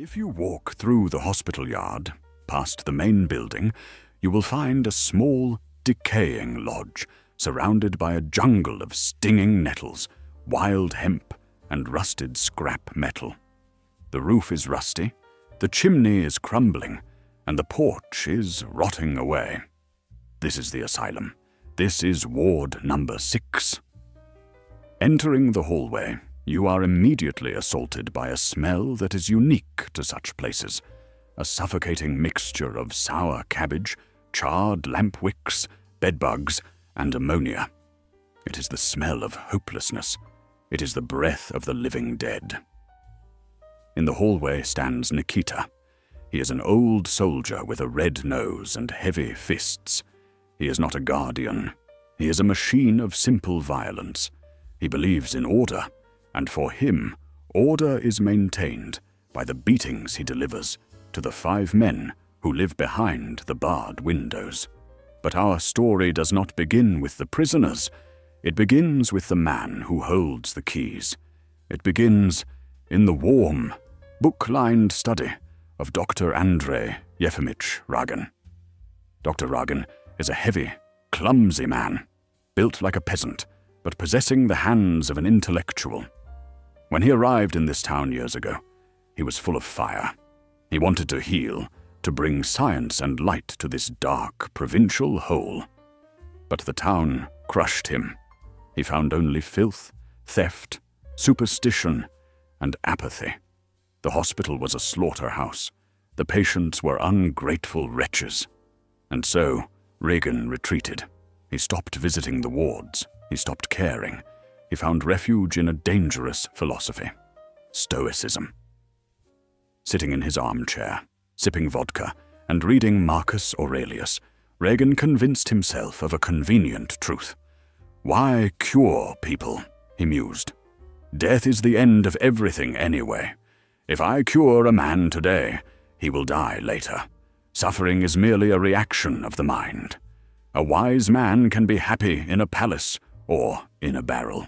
If you walk through the hospital yard, past the main building, you will find a small, decaying lodge surrounded by a jungle of stinging nettles, wild hemp, and rusted scrap metal. The roof is rusty, the chimney is crumbling, and the porch is rotting away. This is the asylum. This is ward number 6. Entering the hallway, you are immediately assaulted by a smell that is unique to such places, a suffocating mixture of sour cabbage, charred lamp wicks, bedbugs, and ammonia. It is the smell of hopelessness. It is the breath of the living dead. In the hallway stands Nikita. He is an old soldier with a red nose and heavy fists. He is not a guardian. He is a machine of simple violence. He believes in order, and for him, order is maintained by the beatings he delivers to the 5 men who live behind the barred windows. But our story does not begin with the prisoners. It begins with the man who holds the keys. It begins in the warm, book-lined study of Dr. Andrey Ragin. Dr. Ragin is a heavy, clumsy man, built like a peasant, but possessing the hands of an intellectual. When he arrived in this town years ago, he was full of fire. He wanted to heal, to bring science and light to this dark, provincial hole. But the town crushed him. He found only filth, theft, superstition, and apathy. The hospital was a slaughterhouse. The patients were ungrateful wretches. And so, Ragin retreated. He stopped visiting the wards. He stopped caring. He found refuge in a dangerous philosophy, Stoicism. Sitting in his armchair, sipping vodka, and reading Marcus Aurelius, Ragin convinced himself of a convenient truth. Why cure people? He mused. Death is the end of everything anyway. If I cure a man today, he will die later. Suffering is merely a reaction of the mind. A wise man can be happy in a palace or in a barrel.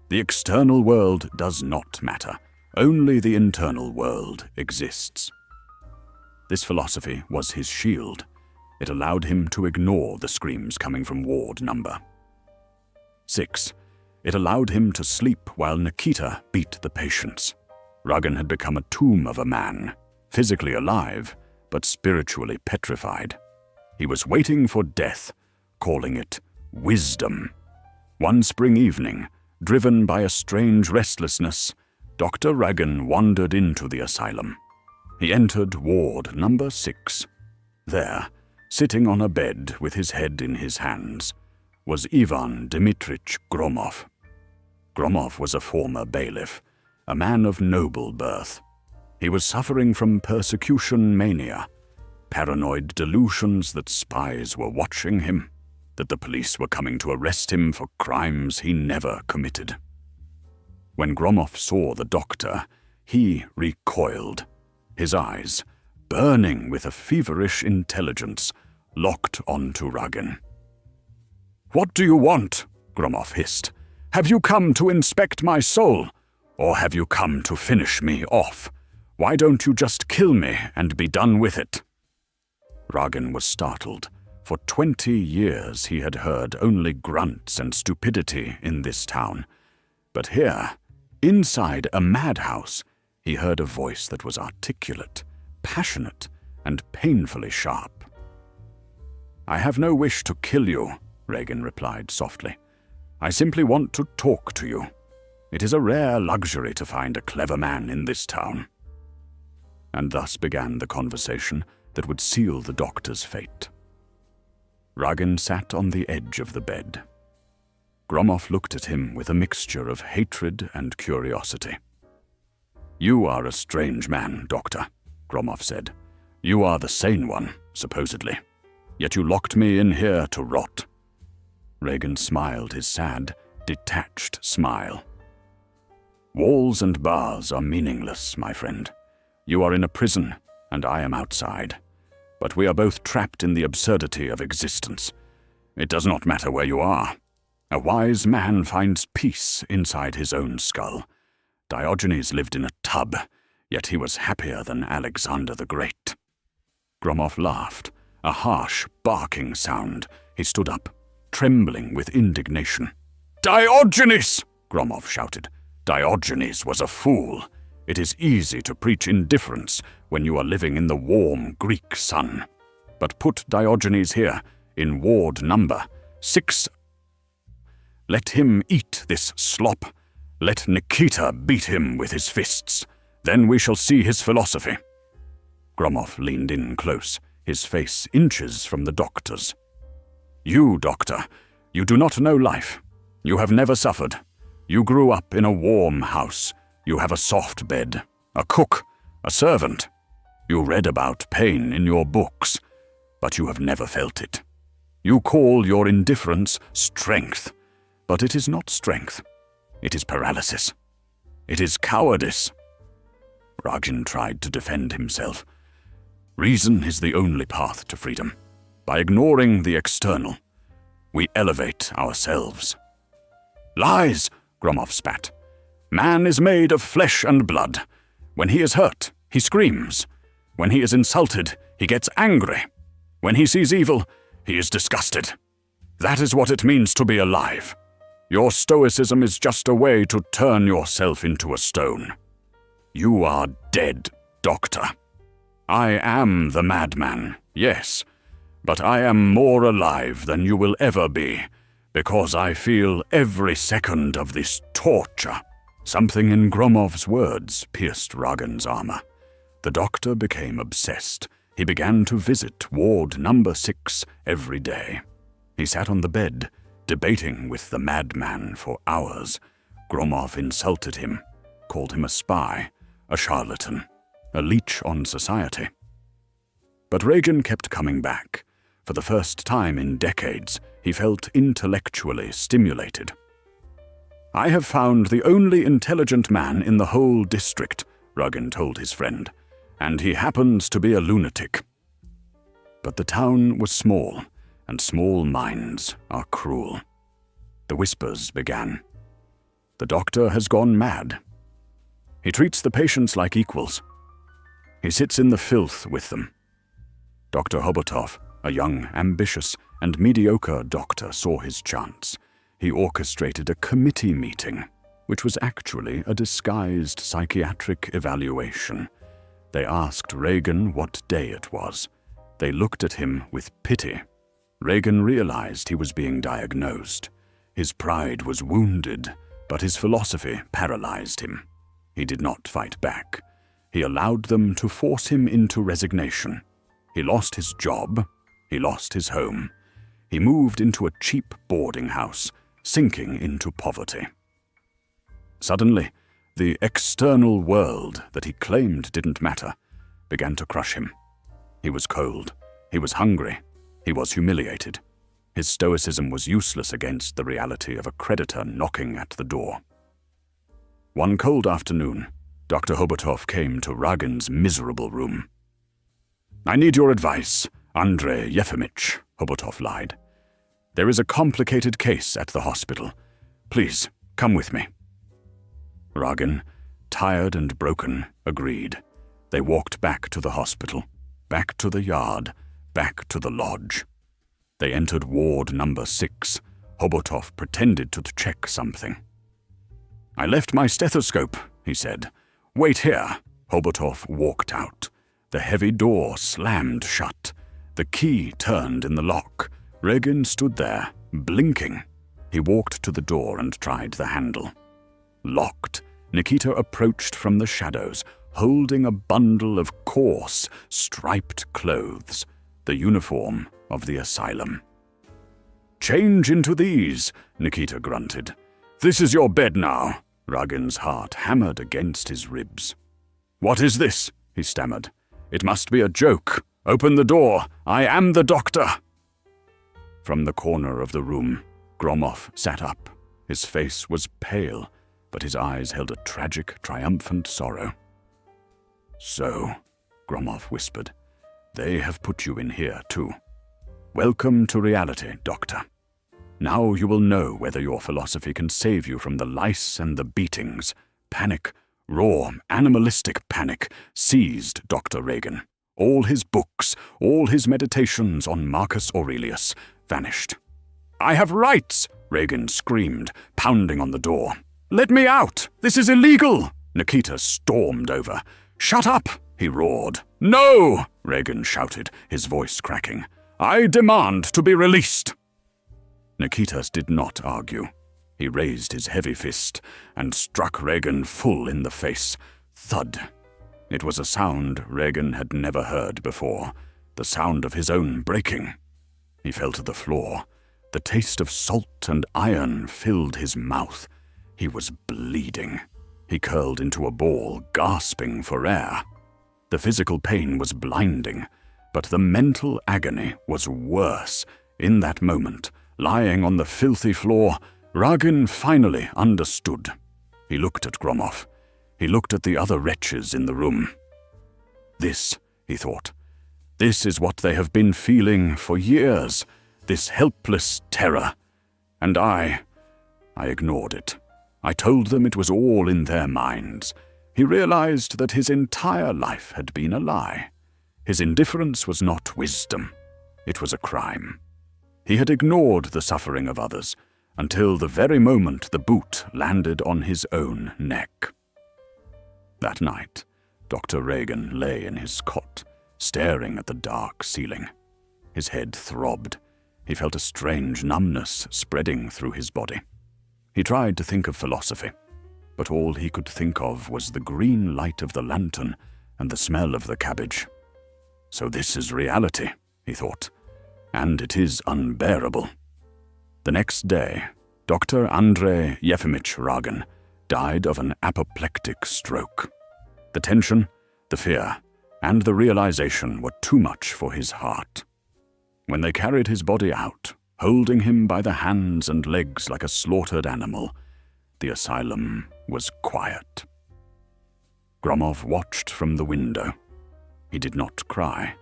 The external world does not matter. Only the internal world exists. This philosophy was his shield. It allowed him to ignore the screams coming from ward number 6. It allowed him to sleep while Nikita beat the patients. Ragin had become a tomb of a man, physically alive, but spiritually petrified. He was waiting for death, calling it wisdom. One spring evening, driven by a strange restlessness, Dr. Ragin wandered into the asylum. He entered ward number 6. There, sitting on a bed with his head in his hands, was Ivan Dmitrich Gromov. Gromov was a former bailiff, a man of noble birth. He was suffering from persecution mania, paranoid delusions that spies were watching him, that the police were coming to arrest him for crimes he never committed. When Gromov saw the doctor, he recoiled. His eyes, burning with a feverish intelligence, locked onto Ragin. "What do you want?" Gromov hissed. "Have you come to inspect my soul? Or have you come to finish me off? Why don't you just kill me and be done with it?" Ragin was startled. For 20 years he had heard only grunts and stupidity in this town. But here, inside a madhouse, he heard a voice that was articulate, passionate, and painfully sharp. "I have no wish to kill you," Ragin replied softly. "I simply want to talk to you. It is a rare luxury to find a clever man in this town." And thus began the conversation that would seal the doctor's fate. Ragin sat on the edge of the bed. Gromov looked at him with a mixture of hatred and curiosity. "You are a strange man, Doctor," Gromov said. "You are the sane one, supposedly. Yet you locked me in here to rot." Ragin smiled his sad, detached smile. "Walls and bars are meaningless, my friend. You are in a prison, and I am outside. But we are both trapped in the absurdity of existence. It does not matter where you are. A wise man finds peace inside his own skull. Diogenes lived in a tub. Yet he was happier than Alexander the Great. Gromov laughed, a harsh, barking sound. He stood up, trembling with indignation. "Diogenes!" Gromov shouted. "Diogenes was a fool. It is easy to preach indifference when you are living in the warm Greek sun. But put Diogenes here, in ward number 6. Let him eat this slop. Let Nikita beat him with his fists. Then we shall see his philosophy." Gromov leaned in close, his face inches from the doctor's. "You, doctor, you do not know life. You have never suffered. You grew up in a warm house. You have a soft bed, a cook, a servant. You read about pain in your books, but you have never felt it. You call your indifference strength, but it is not strength. It is paralysis. It is cowardice." Ragin tried to defend himself. "Reason is the only path to freedom. By ignoring the external, we elevate ourselves." "Lies!" Gromov spat. "Man is made of flesh and blood. When he is hurt, he screams. When he is insulted, he gets angry. When he sees evil, he is disgusted. That is what it means to be alive. Your Stoicism is just a way to turn yourself into a stone. You are dead, doctor. I am the madman, yes, but I am more alive than you will ever be, because I feel every second of this torture." Something in Gromov's words pierced Ragin's armor. The doctor became obsessed. He began to visit ward number 6 every day. He sat on the bed, debating with the madman for hours. Gromov insulted him, called him a spy, a charlatan, a leech on society. But Ragin kept coming back. For the first time in decades, he felt intellectually stimulated. "I have found the only intelligent man in the whole district," Ragin told his friend, "and he happens to be a lunatic." But the town was small, and small minds are cruel. The whispers began. "The doctor has gone mad. He treats the patients like equals. He sits in the filth with them." Dr. Hobotov, a young, ambitious, and mediocre doctor, saw his chance. He orchestrated a committee meeting, which was actually a disguised psychiatric evaluation. They asked Ragin what day it was. They looked at him with pity. Ragin realized he was being diagnosed. His pride was wounded, but his philosophy paralyzed him. He did not fight back. He allowed them to force him into resignation. He lost his job. He lost his home. He moved into a cheap boarding house, sinking into poverty. Suddenly, the external world that he claimed didn't matter began to crush him. He was cold. He was hungry. He was humiliated. His stoicism was useless against the reality of a creditor knocking at the door. One cold afternoon, Dr. Hobotov came to Ragin's miserable room. "I need your advice, Andrey Yefimych," Hobotov lied. "There is a complicated case at the hospital. Please, come with me." Ragin, tired and broken, agreed. They walked back to the hospital, back to the yard, back to the lodge. They entered ward number 6. Hobotov pretended to check something. "I left my stethoscope," he said. "Wait here." Hobotov walked out. The heavy door slammed shut. The key turned in the lock. Ragin stood there, blinking. He walked to the door and tried the handle. Locked, Nikita approached from the shadows, holding a bundle of coarse, striped clothes, the uniform of the asylum. "Change into these," Nikita grunted. "This is your bed now." Ragin's heart hammered against his ribs. "What is this?" he stammered. "It must be a joke. Open the door. I am the doctor." From the corner of the room, Gromov sat up. His face was pale, but his eyes held a tragic, triumphant sorrow. "So," Gromov whispered, "they have put you in here, too. Welcome to reality, doctor. Now you will know whether your philosophy can save you from the lice and the beatings, panic, Raw, animalistic panic seized Dr. Ragin. All his books, all his meditations on Marcus Aurelius vanished. "I have rights!" Ragin screamed, pounding on the door. "Let me out! This is illegal!" Nikita stormed over. "Shut up!" he roared. "No!" Ragin shouted, his voice cracking. "I demand to be released!" Nikita did not argue. He raised his heavy fist and struck Ragin full in the face. Thud. It was a sound Ragin had never heard before, the sound of his own breaking. He fell to the floor. The taste of salt and iron filled his mouth. He was bleeding. He curled into a ball, gasping for air. The physical pain was blinding, but the mental agony was worse. In that moment, lying on the filthy floor, Ragin finally understood. He looked at Gromov. He looked at the other wretches in the room. This, he thought, this is what they have been feeling for years, this helpless terror. And I ignored it. I told them it was all in their minds. He realized that his entire life had been a lie. His indifference was not wisdom. It was a crime. He had ignored the suffering of others until the very moment the boot landed on his own neck. That night, Dr. Ragin lay in his cot, staring at the dark ceiling. His head throbbed. He felt a strange numbness spreading through his body. He tried to think of philosophy, but all he could think of was the green light of the lantern and the smell of the cabbage. So this is reality, he thought, and it is unbearable. The next day, Dr. Andrey Ragin died of an apoplectic stroke. The tension, the fear, and the realization were too much for his heart. When they carried his body out, holding him by the hands and legs like a slaughtered animal, the asylum was quiet. Gromov watched from the window. He did not cry.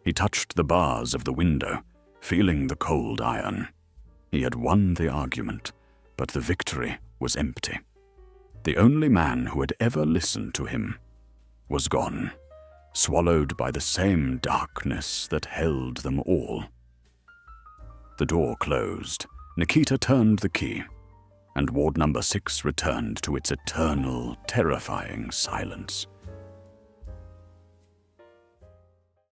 He touched the bars of the window, feeling the cold iron. He had won the argument, but the victory was empty. The only man who had ever listened to him was gone, swallowed by the same darkness that held them all. The door closed. Nikita turned the key, and ward number 6 returned to its eternal, terrifying silence.